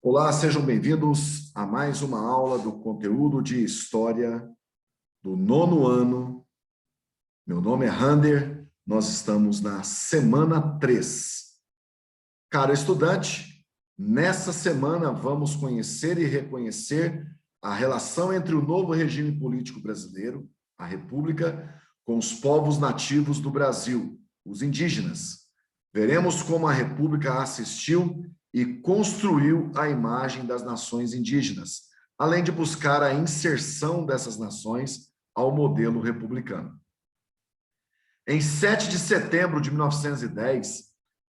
Olá, sejam bem-vindos a mais uma aula do conteúdo de História do nono ano. Meu nome é Rander, nós estamos na semana 3. Caro estudante, nessa semana vamos conhecer e reconhecer a relação entre o novo regime político brasileiro, a República, com os povos nativos do Brasil, os indígenas. Veremos como a República assistiu e construiu a imagem das nações indígenas, além de buscar a inserção dessas nações ao modelo republicano. Em 7 de setembro de 1910,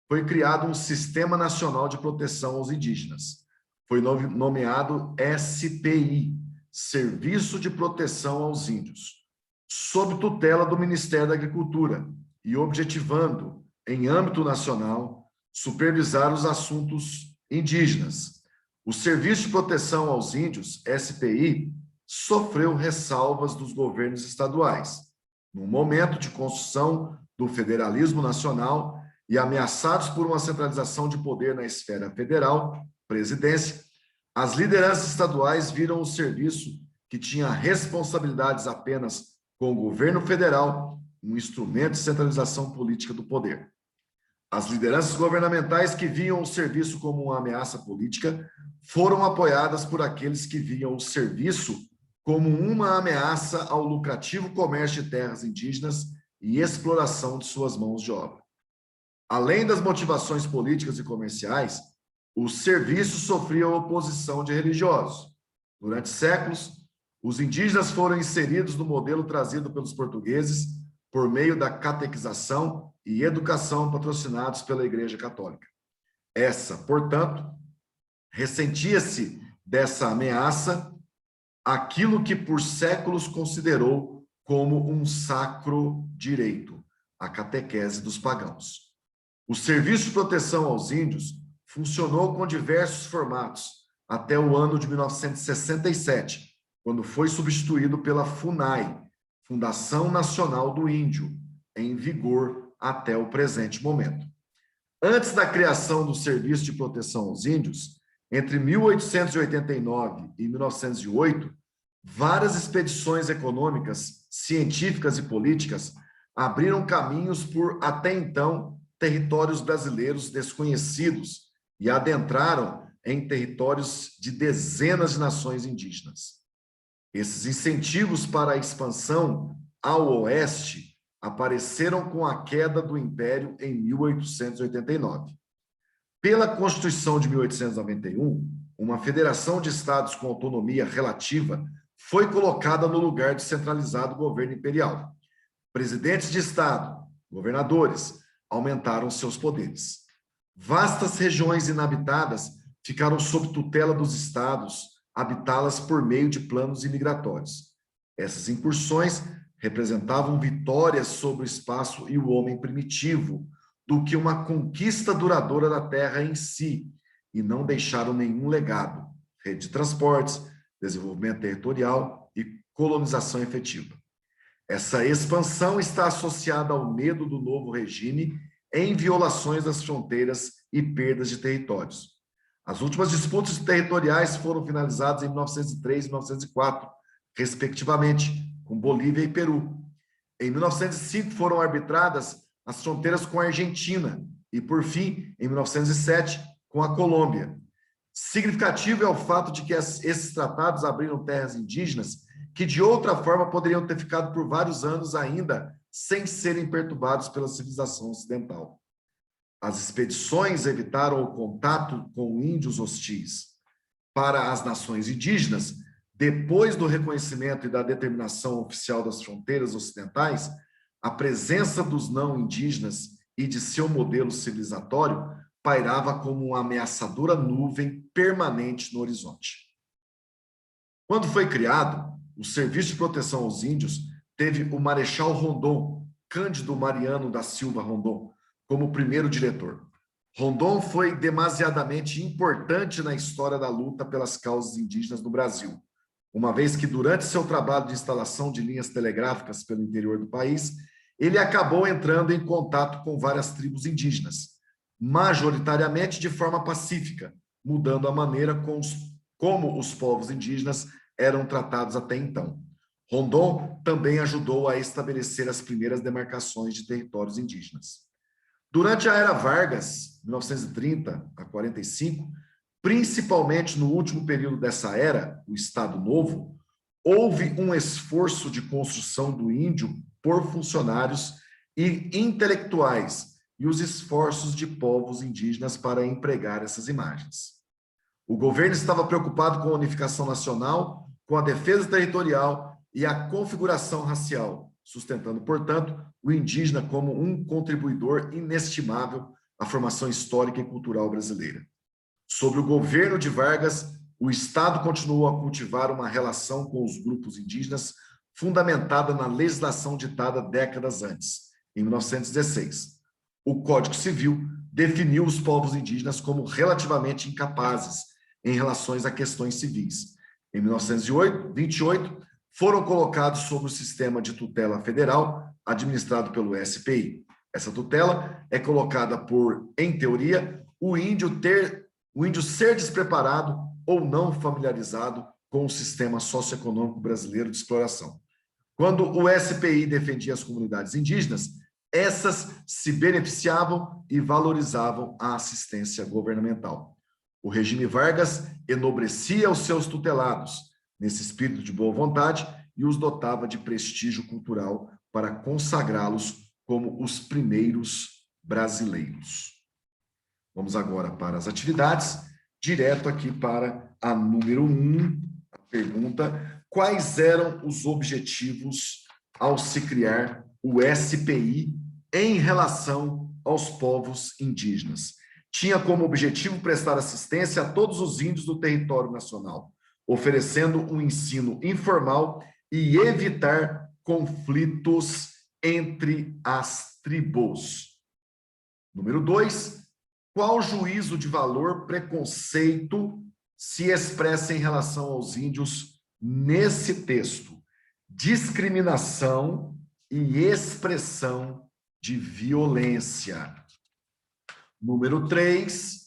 foi criado um Sistema Nacional de Proteção aos Indígenas. Foi nomeado SPI, Serviço de Proteção aos Índios, sob tutela do Ministério da Agricultura e objetivando, em âmbito nacional, supervisar os assuntos indígenas. O Serviço de Proteção aos Índios, SPI, sofreu ressalvas dos governos estaduais. No momento de construção do federalismo nacional e ameaçados por uma centralização de poder na esfera federal, presidência, as lideranças estaduais viram o serviço, que tinha responsabilidades apenas com o governo federal, um instrumento de centralização política do poder. As lideranças governamentais que viam o serviço como uma ameaça política foram apoiadas por aqueles que viam o serviço como uma ameaça ao lucrativo comércio de terras indígenas e exploração de suas mãos de obra. Além das motivações políticas e comerciais, o serviço sofria oposição de religiosos. Durante séculos, os indígenas foram inseridos no modelo trazido pelos portugueses por meio da catequização e educação patrocinados pela Igreja Católica. Essa, portanto, ressentia-se dessa ameaça aquilo que por séculos considerou como um sacro direito, a catequese dos pagãos. O Serviço de Proteção aos Índios funcionou com diversos formatos até o ano de 1967, quando foi substituído pela FUNAI, Fundação Nacional do Índio, em vigor até o presente momento. Antes da criação do Serviço de Proteção aos Índios, entre 1889 e 1908, várias expedições econômicas, científicas e políticas abriram caminhos por, até então, territórios brasileiros desconhecidos e adentraram em territórios de dezenas de nações indígenas. Esses incentivos para a expansão ao oeste apareceram com a queda do Império em 1889. Pela Constituição de 1891, uma federação de estados com autonomia relativa foi colocada no lugar de centralizado governo imperial. Presidentes de estado, governadores, aumentaram seus poderes. Vastas regiões inabitadas ficaram sob tutela dos estados, habitá-las por meio de planos imigratórios. Essas incursões representavam vitórias sobre o espaço e o homem primitivo, do que uma conquista duradoura da terra em si, e não deixaram nenhum legado, rede de transportes, desenvolvimento territorial e colonização efetiva. Essa expansão está associada ao medo do novo regime em violações das fronteiras e perdas de territórios. As últimas disputas territoriais foram finalizadas em 1903 e 1904, respectivamente, com Bolívia e Peru. Em 1905 foram arbitradas as fronteiras com a Argentina e, por fim, em 1907, com a Colômbia. Significativo é o fato de que esses tratados abriram terras indígenas que, de outra forma, poderiam ter ficado por vários anos ainda sem serem perturbados pela civilização ocidental. As expedições evitaram o contato com índios hostis. Para as nações indígenas, depois do reconhecimento e da determinação oficial das fronteiras ocidentais, a presença dos não indígenas e de seu modelo civilizatório pairava como uma ameaçadora nuvem permanente no horizonte. Quando foi criado, o Serviço de Proteção aos Índios teve o Marechal Rondon, Cândido Mariano da Silva Rondon, como primeiro diretor. Rondon foi demasiadamente importante na história da luta pelas causas indígenas no Brasil, uma vez que, durante seu trabalho de instalação de linhas telegráficas pelo interior do país, ele acabou entrando em contato com várias tribos indígenas, majoritariamente de forma pacífica, mudando a maneira como os povos indígenas eram tratados até então. Rondon também ajudou a estabelecer as primeiras demarcações de territórios indígenas. Durante a Era Vargas, 1930 a 45, principalmente no último período dessa era, o Estado Novo, houve um esforço de construção do índio por funcionários e intelectuais e os esforços de povos indígenas para empregar essas imagens. O governo estava preocupado com a unificação nacional, com a defesa territorial e a configuração racial, sustentando, portanto, o indígena como um contribuidor inestimável à formação histórica e cultural brasileira. Sob o governo de Vargas, o Estado continuou a cultivar uma relação com os grupos indígenas fundamentada na legislação ditada décadas antes, em 1916. O Código Civil definiu os povos indígenas como relativamente incapazes em relação a questões civis. Em 1928, foram colocados sob o sistema de tutela federal administrado pelo SPI. Essa tutela é colocada por, em teoria, o índio ser despreparado ou não familiarizado com o sistema socioeconômico brasileiro de exploração. Quando o SPI defendia as comunidades indígenas, essas se beneficiavam e valorizavam a assistência governamental. O regime Vargas enobrecia os seus tutelados, nesse espírito de boa vontade, e os dotava de prestígio cultural para consagrá-los como os primeiros brasileiros. Vamos agora para as atividades, direto aqui para a número 1, a pergunta: quais eram os objetivos ao se criar o SPI em relação aos povos indígenas? Tinha como objetivo prestar assistência a todos os índios do território nacional, oferecendo um ensino informal e evitar conflitos entre as tribos. Número 2, qual juízo de valor, preconceito se expressa em relação aos índios nesse texto? Discriminação e expressão de violência. Número 3,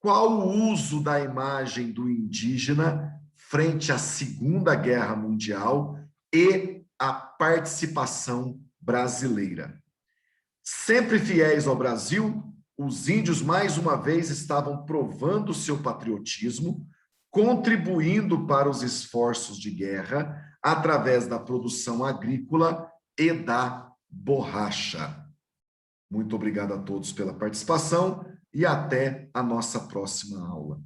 qual o uso da imagem do indígena frente à Segunda Guerra Mundial e à participação brasileira? Sempre fiéis ao Brasil, os índios, mais uma vez, estavam provando seu patriotismo, contribuindo para os esforços de guerra através da produção agrícola e da borracha. Muito obrigado a todos pela participação e até a nossa próxima aula.